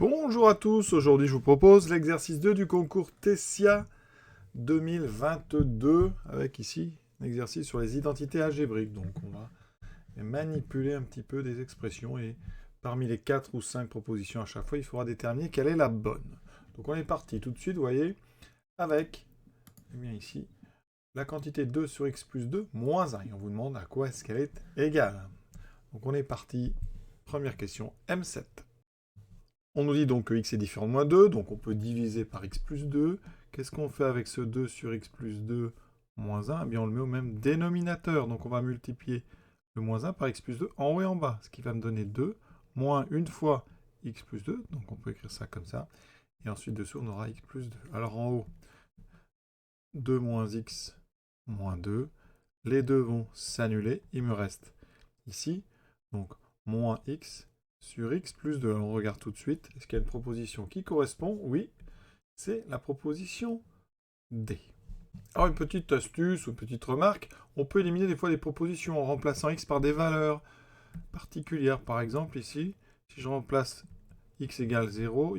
Bonjour à tous, aujourd'hui je vous propose l'exercice 2 du concours Tessia 2022 avec ici un exercice sur les identités algébriques. Donc on va manipuler un petit peu des expressions et parmi les 4 ou 5 propositions à chaque fois, il faudra déterminer quelle est la bonne. Donc on est parti tout de suite, vous voyez, avec, eh bien ici, la quantité 2 sur x plus 2 moins 1. Et on vous demande à quoi est-ce qu'elle est égale. Donc on est parti, première question, M7. On nous dit donc que x est différent de moins 2, donc on peut diviser par x plus 2. Qu'est-ce qu'on fait avec ce 2 sur x plus 2 moins 1? Eh bien, on le met au même dénominateur. Donc, on va multiplier le moins 1 par x plus 2 en haut et en bas, ce qui va me donner 2, moins une fois x plus 2. Donc, on peut écrire ça comme ça. Et ensuite, dessous, on aura x plus 2. Alors, en haut, 2 moins x moins 2. Les deux vont s'annuler. Il me reste ici, donc, moins x sur x plus 2. Alors on regarde tout de suite. Est-ce qu'il y a une proposition qui correspond? Oui, c'est la proposition D. Alors une petite astuce ou une petite remarque, on peut éliminer des fois des propositions en remplaçant x par des valeurs particulières. Par exemple ici, si je remplace x égale 0,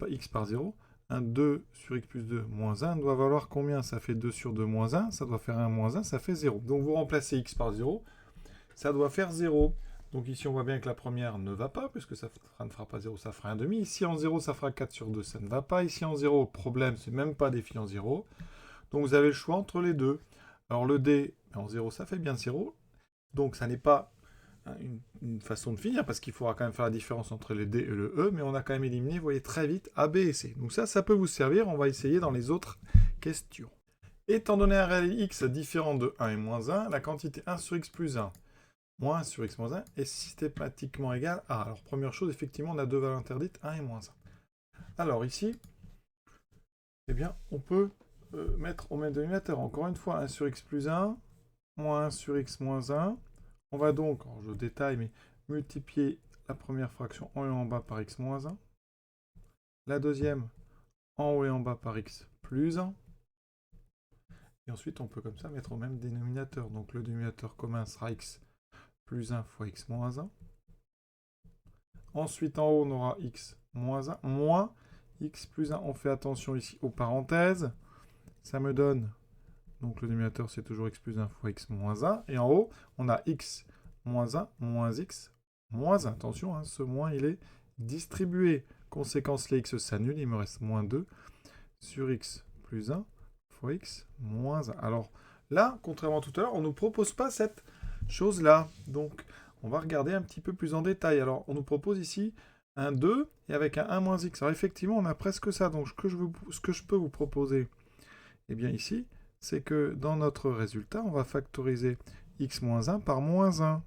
x par 0, un 2 sur x plus 2 moins 1 doit valoir combien? Ça fait 2 sur 2 moins 1, ça doit faire 1 moins 1, ça fait 0. Donc vous remplacez x par 0, ça doit faire 0. Donc ici, on voit bien que la première ne va pas, puisque ça ne fera pas 0, ça fera 1,5. Ici, en 0, ça fera 4 sur 2, ça ne va pas. Ici, en 0, problème, c'est même pas défini en 0. Donc vous avez le choix entre les deux. Alors le D, en 0, ça fait bien 0. Donc ça n'est pas une façon de finir, parce qu'il faudra quand même faire la différence entre le D et le E, mais on a quand même éliminé, vous voyez très vite, A, B et C. Donc ça peut vous servir, on va essayer dans les autres questions. Étant donné un réel x différent de 1 et moins 1, la quantité 1 sur x plus 1 moins 1 sur x moins 1 est systématiquement égal à... Alors, première chose, effectivement, on a deux valeurs interdites, 1 et moins 1. Alors, ici, eh bien, on peut mettre au même dénominateur. Encore une fois, 1 sur x plus 1, moins 1 sur x moins 1. On va donc, alors je détaille, mais multiplier la première fraction en haut et en bas par x moins 1. La deuxième, en haut et en bas par x plus 1. Et ensuite, on peut comme ça mettre au même dénominateur. Donc, le dénominateur commun sera x plus 1 fois x moins 1. Ensuite, en haut, on aura x moins 1, moins x plus 1. On fait attention ici aux parenthèses. Ça me donne, donc le dénominateur, c'est toujours x plus 1 fois x moins 1. Et en haut, on a x moins 1 moins x moins 1. Attention, hein, ce moins, il est distribué. Conséquence, les x s'annulent. Il me reste moins 2 sur x plus 1 fois x moins 1. Alors là, contrairement à tout à l'heure, on ne nous propose pas cette chose-là. Donc, on va regarder un petit peu plus en détail. Alors, on nous propose ici un 2 et avec un 1 moins x. Alors, effectivement, on a presque ça. Donc, ce que je peux vous proposer, eh bien ici, c'est que dans notre résultat, on va factoriser x moins 1 par moins 1.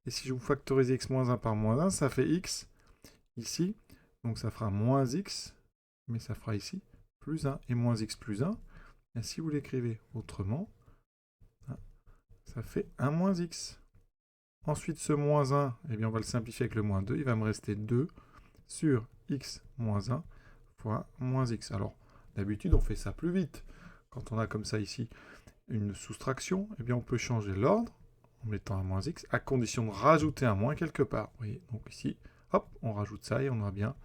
Et si je vous factorise x moins 1 par moins 1, ça fait x ici. Donc, ça fera moins x, mais ça fera ici plus 1. Et moins x plus 1, et si vous l'écrivez autrement, ça fait 1 moins x. Ensuite, ce moins 1, eh bien, on va le simplifier avec le moins 2. Il va me rester 2 sur x moins 1 fois moins x. Alors, d'habitude, on fait ça plus vite. Quand on a comme ça ici une soustraction, eh bien, on peut changer l'ordre en mettant un moins x, à condition de rajouter un moins quelque part. Vous voyez, donc ici, hop, on rajoute ça et on aura bien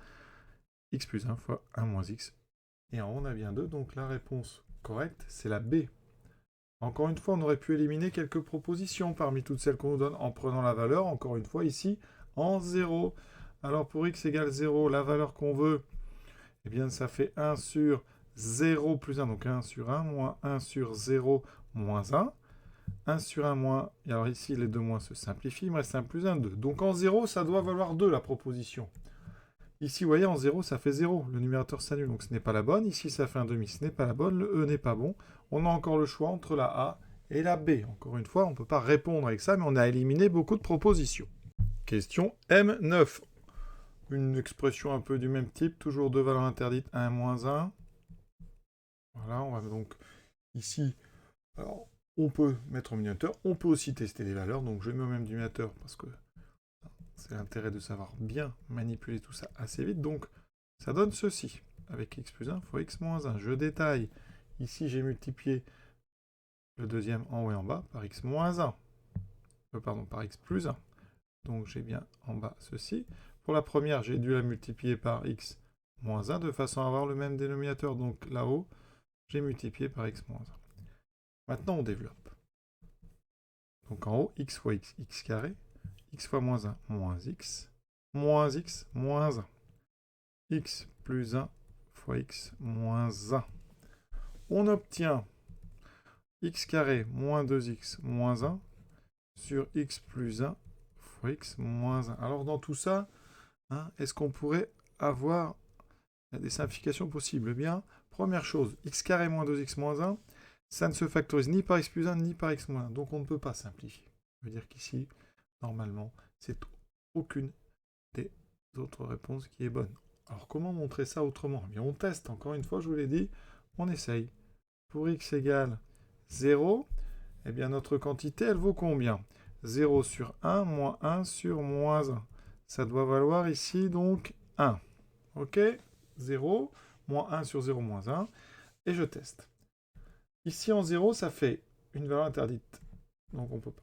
x plus 1 fois 1 moins x. Et en haut, on a bien 2, donc la réponse correcte, c'est la B. Encore une fois, on aurait pu éliminer quelques propositions parmi toutes celles qu'on nous donne en prenant la valeur, encore une fois, ici, en 0. Alors pour x égale 0, la valeur qu'on veut, eh bien ça fait 1 sur 0 plus 1, donc 1 sur 1, moins 1 sur 0, moins 1. 1 sur 1 moins, et alors ici les deux moins se simplifient, il me reste 1 plus 1, 2. Donc en 0, ça doit valoir 2 la proposition. Ici, vous voyez, en 0, ça fait 0. Le numérateur s'annule, donc ce n'est pas la bonne. Ici, ça fait un demi, ce n'est pas la bonne. Le E n'est pas bon. On a encore le choix entre la A et la B. Encore une fois, on ne peut pas répondre avec ça, mais on a éliminé beaucoup de propositions. Question M9. Une expression un peu du même type, toujours deux valeurs interdites, 1 moins 1. Voilà, on va donc ici... Alors, on peut mettre au dénominateur, on peut aussi tester les valeurs, donc je mets au même dénominateur parce que c'est l'intérêt de savoir bien manipuler tout ça assez vite. Donc, ça donne ceci, avec x plus 1 fois x moins 1. Je détaille. Ici, j'ai multiplié le deuxième en haut et en bas par x moins 1. Pardon, par x plus 1. Donc, j'ai bien en bas ceci. Pour la première, j'ai dû la multiplier par x moins 1 de façon à avoir le même dénominateur. Donc là-haut, j'ai multiplié par x moins 1. Maintenant, on développe. Donc en haut, x fois x, x carré, x fois moins 1, moins x, moins 1. X plus 1 fois x moins 1. On obtient x carré moins 2x moins 1 sur x plus 1 fois x moins 1. Alors dans tout ça, hein, est-ce qu'on pourrait avoir des simplifications possibles? Eh bien, première chose, x carré moins 2x moins 1, ça ne se factorise ni par x plus 1 ni par x moins 1. Donc on ne peut pas simplifier. Ça veut dire qu'ici, normalement, c'est aucune des autres réponses qui est bonne. Alors comment montrer ça autrement? Eh bien, on teste, encore une fois, je vous l'ai dit, on essaye. Pour x égale 0, eh bien notre quantité, elle vaut combien? 0 sur 1 moins 1 sur moins 1. Ça doit valoir ici donc 1. Ok? 0, moins 1 sur 0, moins 1. Et je teste. Ici en 0, ça fait une valeur interdite. Donc on peut pas.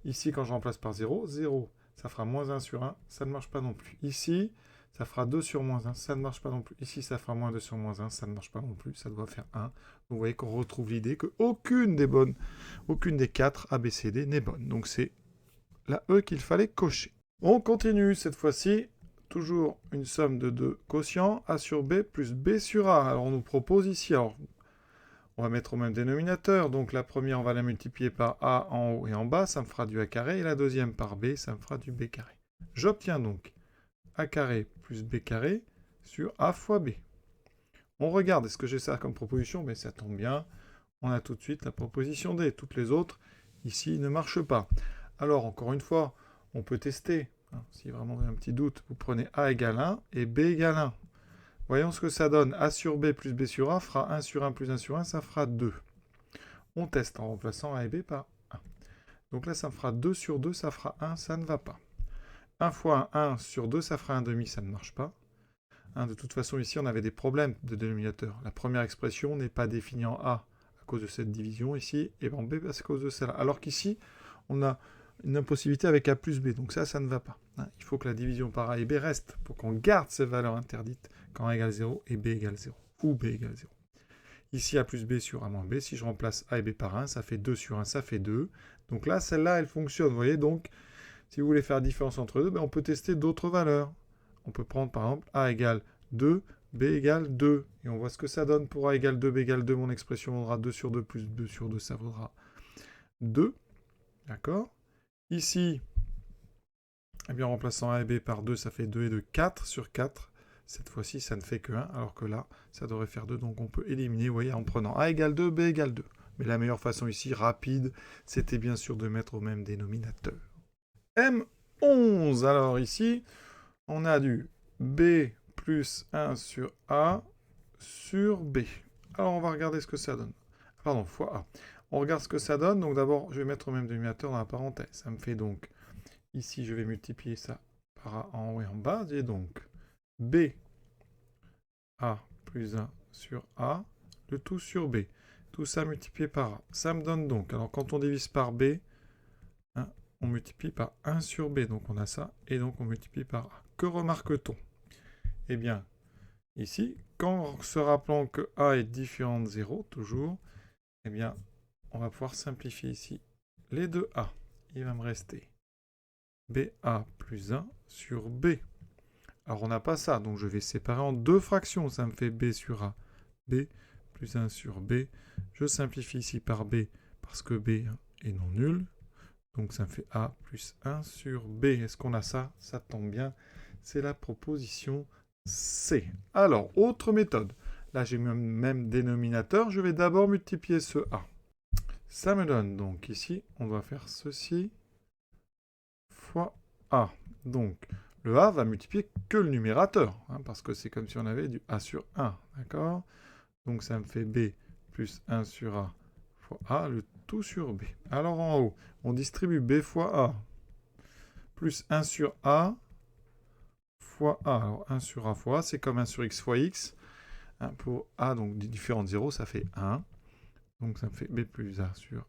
Ici, quand je remplace par 0, 0, ça fera moins 1 sur 1, ça ne marche pas non plus. Ici, ça fera 2 sur moins 1, ça ne marche pas non plus. Ici, ça fera moins 2 sur moins 1, ça ne marche pas non plus, ça doit faire 1. Vous voyez qu'on retrouve l'idée qu'aucune des 4 ABCD n'est bonne. Donc c'est la E qu'il fallait cocher. On continue cette fois-ci, toujours une somme de 2 quotients, A sur B plus B sur A. Alors on nous propose ici, alors on va mettre au même dénominateur, donc la première on va la multiplier par A en haut et en bas, ça me fera du A carré, et la deuxième par B, ça me fera du B carré. J'obtiens donc A carré plus B carré sur A fois B. On regarde, est-ce que j'ai ça comme proposition? Mais ça tombe bien, on a tout de suite la proposition D. Toutes les autres, ici, ne marchent pas. Alors, encore une fois, on peut tester. Si vraiment vous avez un petit doute, vous prenez A égale 1 et B égale 1. Voyons ce que ça donne. A sur B plus B sur A fera 1 sur 1 plus 1 sur 1, ça fera 2. On teste en remplaçant A et B par 1. Donc là, ça me fera 2 sur 2, ça fera 1, ça ne va pas. 1 fois 1 sur 2, ça fera 1 demi, ça ne marche pas. De toute façon, ici, on avait des problèmes de dénominateur. La première expression n'est pas définie en A à cause de cette division ici, et en B à cause de celle-là. Alors qu'ici, on a une impossibilité avec A plus B, donc ça ne va pas. Il faut que la division par A et B reste pour qu'on garde ces valeurs interdites quand A égale 0 et B égale 0, ou B égale 0. Ici, A plus B sur A moins B, si je remplace A et B par 1, ça fait 2 sur 1, ça fait 2. Donc là, celle-là, elle fonctionne. Vous voyez, donc, si vous voulez faire la différence entre deux, on peut tester d'autres valeurs. On peut prendre, par exemple, A égale 2, B égale 2. Et on voit ce que ça donne pour A égale 2, B égale 2. Mon expression vaudra 2 sur 2 plus 2 sur 2, ça vaudra 2. D'accord? Ici, eh bien, en remplaçant A et B par 2, ça fait 2 et 2, 4 sur 4. Cette fois-ci, ça ne fait que 1, alors que là, ça devrait faire 2. Donc on peut éliminer, vous voyez, en prenant A égale 2, B égale 2. Mais la meilleure façon ici, rapide, c'était bien sûr de mettre au même dénominateur. M11. Alors ici, on a du B plus 1 sur A sur B. Alors on va regarder ce que ça donne. Pardon, fois A. On regarde ce que ça donne. Donc d'abord, je vais mettre au même dénominateur dans la parenthèse. Ça me fait donc, ici, je vais multiplier ça par A en haut et en bas. J'ai donc B A plus 1 sur A, le tout sur B. Tout ça multiplié par A. Ça me donne donc, alors quand on divise par B, on multiplie par 1 sur B, donc on a ça, et donc on multiplie par A. Que remarque-t-on? Eh bien, ici, quand se rappelant que A est différent de 0, toujours, eh bien, on va pouvoir simplifier ici les deux A. Il va me rester BA plus 1 sur B. Alors on n'a pas ça, donc je vais séparer en deux fractions. Ça me fait B sur A, B plus 1 sur B. Je simplifie ici par B, parce que B est non nul. Donc ça me fait A plus 1 sur B. Est-ce qu'on a ça? Ça tombe bien. C'est la proposition C. Alors, autre méthode. Là, j'ai le même dénominateur. Je vais d'abord multiplier ce A. Ça me donne donc ici, on doit faire ceci fois A. Donc, le A va multiplier que le numérateur, parce que c'est comme si on avait du A sur 1. D'accord? Donc ça me fait B plus 1 sur A fois A, le tout sur B. Alors en haut, on distribue B fois A plus 1 sur A fois A. Alors 1 sur A fois A, c'est comme 1 sur X fois X. Pour A, donc différent de 0, ça fait 1. Donc ça me fait B plus A sur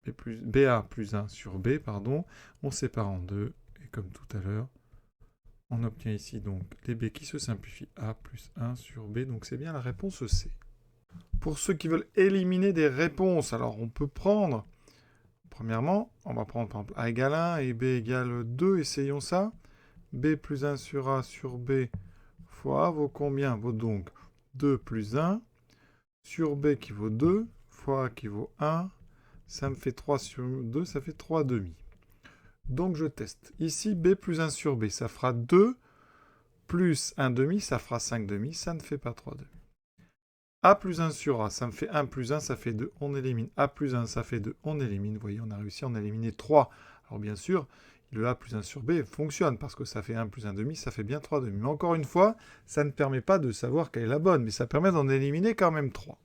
BA plus 1 sur B, pardon. On sépare en deux, et comme tout à l'heure, On obtient ici donc les b qui se simplifient, a plus 1 sur b, donc c'est bien la réponse C. Pour ceux qui veulent éliminer des réponses, alors on peut prendre, premièrement, on va prendre par exemple a égale 1 et b égale 2, essayons ça. B plus 1 sur a sur b fois a vaut combien? Vaut donc 2 plus 1 sur b qui vaut 2 fois a qui vaut 1. Ça me fait 3 sur 2, ça fait 3 demi. Donc je teste. Ici, b plus 1 sur b, ça fera 2 plus 1 demi, ça fera 5 demi, ça ne fait pas 3 demi. A plus 1 sur A, ça me fait 1 plus 1, ça fait 2, on élimine. A plus 1, ça fait 2, on élimine. Vous voyez, on a réussi à en éliminer 3. Alors bien sûr, le A plus 1 sur B fonctionne, parce que ça fait 1 plus 1 demi, ça fait bien 3 demi. Mais encore une fois, ça ne permet pas de savoir quelle est la bonne, mais ça permet d'en éliminer quand même 3.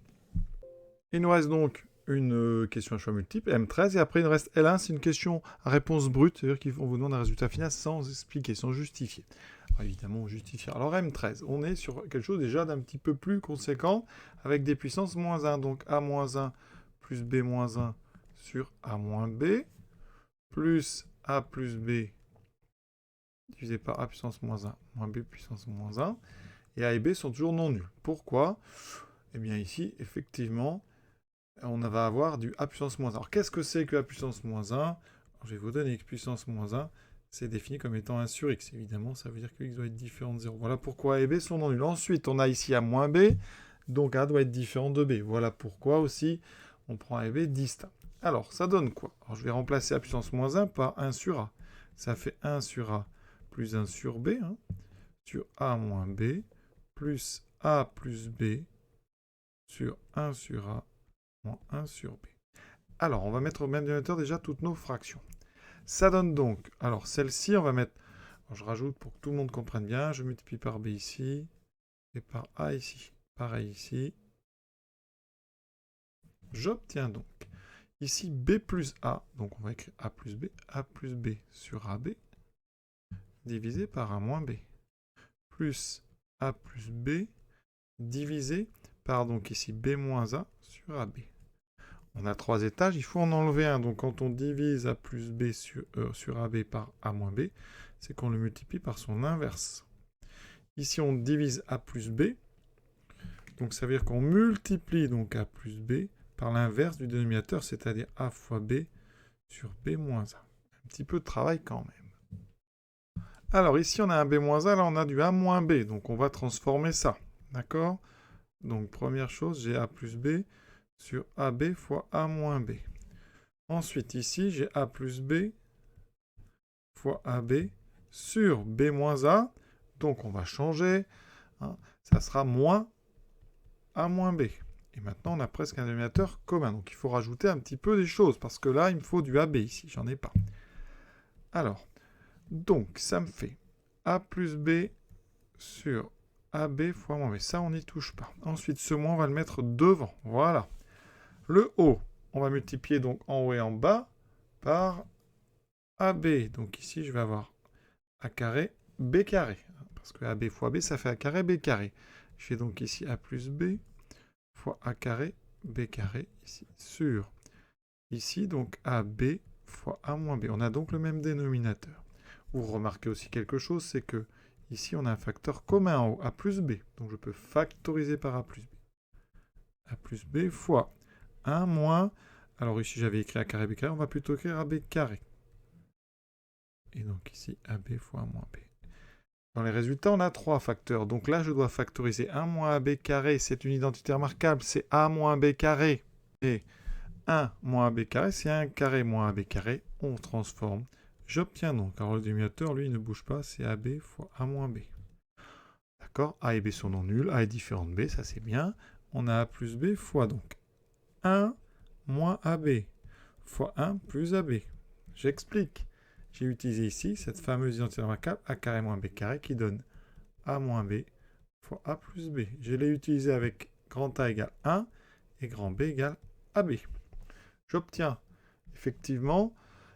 Il nous reste donc une question à choix multiple, M13, et après il nous reste L1, c'est une question à réponse brute, c'est-à-dire qu'on vous demande un résultat final sans expliquer, sans justifier. Alors, évidemment, on justifie. Alors M13, on est sur quelque chose déjà d'un petit peu plus conséquent, avec des puissances moins 1, donc A-1 plus B-1 sur A-B, plus A plus B divisé par A puissance moins 1, moins B puissance moins 1, et A et B sont toujours non nuls. Pourquoi? Eh bien ici, effectivement, on va avoir du A puissance moins 1. Alors qu'est-ce que c'est que A puissance moins 1? Alors, je vais vous donner X puissance moins 1. C'est défini comme étant 1 sur X. Évidemment, ça veut dire que X doit être différent de 0. Voilà pourquoi A et B sont non nuls. Ensuite, on a ici A moins B. Donc A doit être différent de B. Voilà pourquoi aussi on prend A et B distincts. Alors, ça donne quoi? Alors, je vais remplacer A puissance moins 1 par 1 sur A. Ça fait 1 sur A plus 1 sur B. Sur A moins B plus A plus B sur 1 sur A moins 1 sur B. Alors, on va mettre au même dénominateur déjà toutes nos fractions. Ça donne donc, alors celle-ci, on va mettre, alors, je rajoute pour que tout le monde comprenne bien, je multiplie par B ici, et par A ici. Pareil ici. J'obtiens donc, ici B plus A, donc on va écrire A plus B sur AB, divisé par A moins B, plus A plus B, divisé par donc ici B moins A sur AB. On a 3 étages, il faut en enlever un. Donc quand on divise A plus B sur AB par A moins B, c'est qu'on le multiplie par son inverse. Ici, on divise A plus B. Donc ça veut dire qu'on multiplie donc A plus B par l'inverse du dénominateur, c'est-à-dire A fois B sur B moins A. Un petit peu de travail quand même. Alors ici, on a un B moins A, là on a du A moins B. Donc on va transformer ça. D'accord? Donc première chose, j'ai A plus B sur AB fois A moins B. Ensuite, ici, j'ai A plus B fois AB sur B moins A. Donc, on va changer. Ça sera moins A moins B. Et maintenant, on a presque un dénominateur commun. Donc, il faut rajouter un petit peu des choses. Parce que là, il me faut du AB ici. J'en ai pas. Alors, donc, ça me fait A plus B sur AB fois moins B. Ça, on n'y touche pas. Ensuite, ce moins, on va le mettre devant. Voilà. Le haut, on va multiplier donc en haut et en bas par AB. Donc ici, je vais avoir A carré, B carré. Parce que AB fois B, ça fait A carré, B carré. J'ai donc ici A plus B fois A carré, B carré, ici, sur. Ici, donc AB fois A moins B. On a donc le même dénominateur. Vous remarquez aussi quelque chose, c'est que ici, on a un facteur commun en haut, A plus B. Donc je peux factoriser par A plus B. A plus B fois 1 moins, alors ici j'avais écrit A carré, B carré, on va plutôt écrire AB carré. Et donc ici, AB fois 1 moins B. Dans les résultats, on a 3 facteurs. Donc là, je dois factoriser 1 moins AB carré, c'est une identité remarquable, c'est A moins B carré. Et 1 moins AB carré, c'est 1 carré moins AB carré. On transforme. J'obtiens donc, alors le dénominateur, lui, ne bouge pas, c'est AB fois A moins B. D'accord? A et B sont non nuls, A est différent de B, ça c'est bien. On a A plus B fois donc 1 moins AB fois 1 plus AB. J'explique. J'ai utilisé ici cette fameuse identité remarquable A carré moins B carré qui donne A moins B fois A plus B. Je l'ai utilisé avec grand A égale 1 et grand B égale AB. J'obtiens effectivement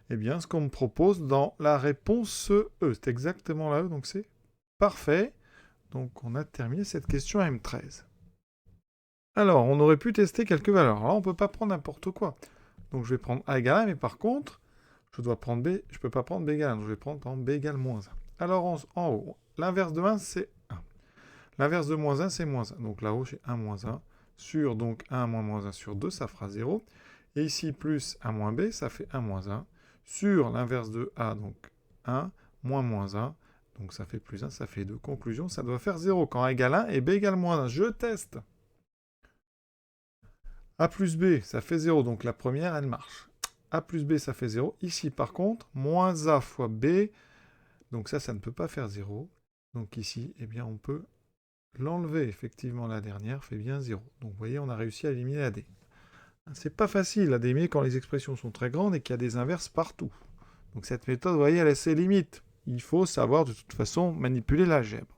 ce qu'on me propose dans la réponse E. C'est exactement la E, donc c'est parfait. Donc on a terminé cette question à M13. Alors, on aurait pu tester quelques valeurs. Alors là, on ne peut pas prendre n'importe quoi. Donc je vais prendre A égale 1, mais par contre, je dois prendre B, je ne peux pas prendre B égale 1. Donc je vais prendre par exemple B égale moins 1. Alors en haut, l'inverse de 1, c'est 1. L'inverse de moins 1, c'est moins 1. Donc là-haut, j'ai 1 moins 1. Sur donc 1 moins moins 1 sur 2, ça fera 0. Et ici, plus 1 moins b, ça fait 1 moins 1. Sur l'inverse de a, donc 1, moins moins 1. Donc ça fait plus 1, ça fait 2. Conclusion, ça doit faire 0 quand a égale 1 et b égale moins 1. Je teste. A plus b, ça fait 0. Donc la première, elle marche. A plus b, ça fait 0. Ici, par contre, moins a fois b. Donc ça ne peut pas faire 0. Donc ici, eh bien, on peut l'enlever. Effectivement, la dernière fait bien 0. Donc vous voyez, on a réussi à éliminer la d. C'est pas facile à éliminer quand les expressions sont très grandes et qu'il y a des inverses partout. Donc cette méthode, vous voyez, elle a ses limites. Il faut savoir de toute façon manipuler l'algèbre.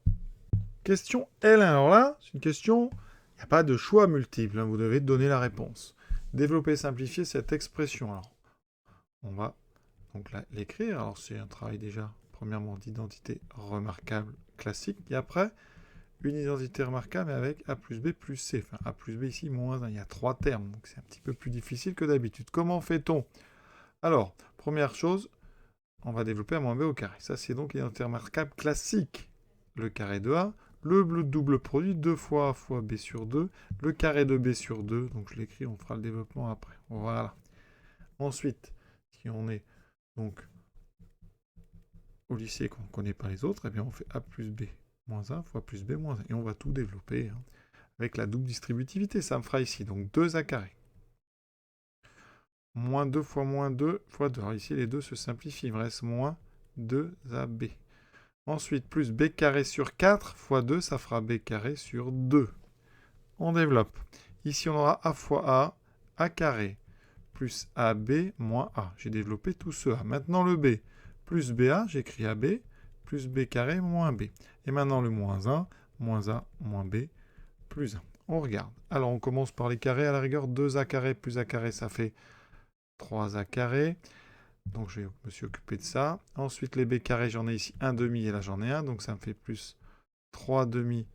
Question L1. Alors là, c'est une question, il n'y a pas de choix multiple. Vous devez donner la réponse. Développer et simplifier cette expression. Alors, on va donc l'écrire. Alors c'est un travail déjà, premièrement, d'identité remarquable classique. Et après, une identité remarquable avec A plus B plus C. Enfin, A plus B ici, moins 1. Il y a 3 termes, donc c'est un petit peu plus difficile que d'habitude. Comment fait-on? Alors, première chose, on va développer A moins B au carré. Ça, c'est donc l'identité remarquable classique. Le carré de A, le double produit, 2 fois A fois B sur 2, le carré de B sur 2. Donc je l'écris, on fera le développement après. Voilà. Ensuite, si on est donc au lycée et qu'on ne connaît pas les autres, eh bien on fait A plus B moins 1 fois plus B moins 1. Et on va tout développer avec la double distributivité. Ça me fera ici donc 2A carré. Moins 2 fois 2. Alors ici, les deux se simplifient. Il me reste moins 2AB. Ensuite, plus B carré sur 4 fois 2, ça fera B carré sur 2. On développe. Ici, on aura A fois A carré, plus AB moins A. J'ai développé tout ce A. Maintenant, le B, plus BA, j'écris AB, plus B carré moins B. Et maintenant, le moins 1, moins A moins B, plus 1. On regarde. Alors, on commence par les carrés. À la rigueur, 2A carré plus A carré, ça fait 3A carré. Donc, je me suis occupé de ça. Ensuite, les B carrés, j'en ai ici 1 demi et là, j'en ai 1. Donc, ça me fait plus 3 demi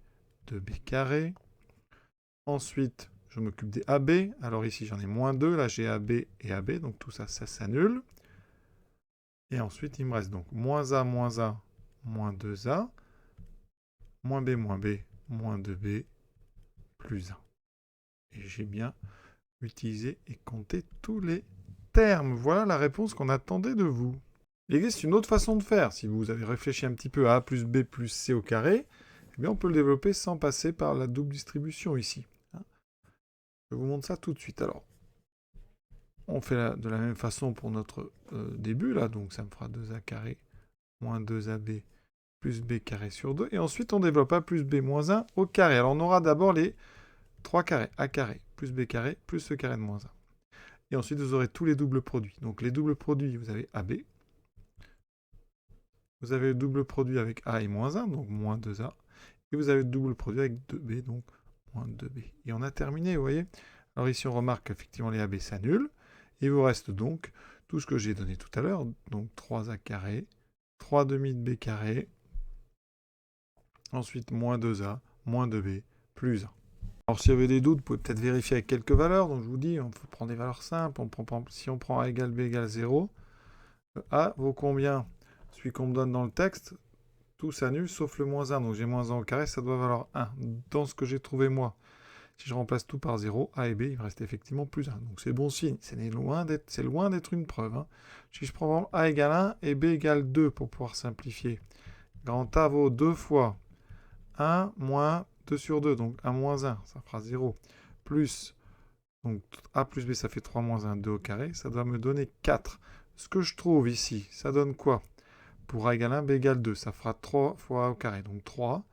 de B carré. Ensuite, je m'occupe des AB. Alors ici, j'en ai moins 2. Là, j'ai AB et AB. Donc, tout ça, ça s'annule. Et ensuite, il me reste donc moins A, moins 2A. Moins B, moins 2B, plus 1. Et j'ai bien utilisé et compté tous les termes. Voilà la réponse qu'on attendait de vous. Il existe une autre façon de faire. Si vous avez réfléchi un petit peu à A plus B plus C au carré, eh bien on peut le développer sans passer par la double distribution ici. Je vous montre ça tout de suite. Alors, on fait de la même façon pour notre début, là. Donc ça me fera 2A carré moins 2AB plus B carré sur 2. Et ensuite, on développe A plus B moins 1 au carré. Alors, on aura d'abord les 3 carrés. A carré plus B carré plus E carré de moins 1. Et ensuite, vous aurez tous les doubles produits. Donc, les doubles produits, vous avez AB. Vous avez le double produit avec A et moins 1, donc moins 2A. Et vous avez le double produit avec 2B, donc moins 2B. Et on a terminé, vous voyez. Alors ici, on remarque qu'effectivement, les AB s'annulent. Il vous reste donc tout ce que j'ai donné tout à l'heure. Donc 3A carré, 3 demi de B carré. Ensuite, moins 2A, moins 2B, plus 1. Alors s'il y avait des doutes, vous pouvez peut-être vérifier avec quelques valeurs. Donc je vous dis, on peut prendre des valeurs simples. Si on prend A égale B égale 0, A vaut combien? Celui qu'on me donne dans le texte, tout s'annule sauf le moins 1. Donc j'ai moins 1 au carré, ça doit valoir 1. Dans ce que j'ai trouvé moi, si je remplace tout par 0, A et B, il me reste effectivement plus 1. Donc c'est bon signe. C'est loin d'être une preuve. Si je prends A égale 1 et B égale 2 pour pouvoir simplifier, grand A vaut 2 fois 1 moins 2 sur 2, donc 1 moins 1, ça fera 0. Plus, donc A plus B, ça fait 3 moins 1, 2 au carré, ça doit me donner 4. Ce que je trouve ici, ça donne quoi? Pour A égale 1, B égale 2, ça fera 3 fois A au carré, donc 3,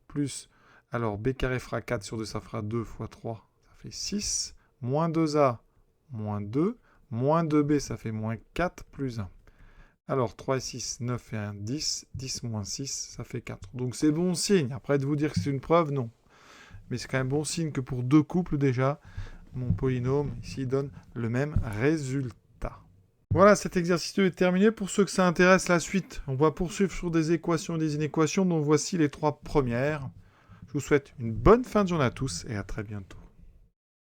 plus, alors B carré fera 4 sur 2, ça fera 2 fois 3, ça fait 6, moins 2A, moins 2, moins 2B, ça fait moins 4, plus 1. Alors, 3 et 6, 9 et 1, 10. 10 moins 6, ça fait 4. Donc, c'est bon signe. Après, de vous dire que c'est une preuve, non. Mais c'est quand même bon signe que pour deux couples, déjà, mon polynôme, ici, donne le même résultat. Voilà, cet exercice 2 est terminé. Pour ceux que ça intéresse, la suite, on va poursuivre sur des équations et des inéquations, dont voici les 3 premières. Je vous souhaite une bonne fin de journée à tous et à très bientôt.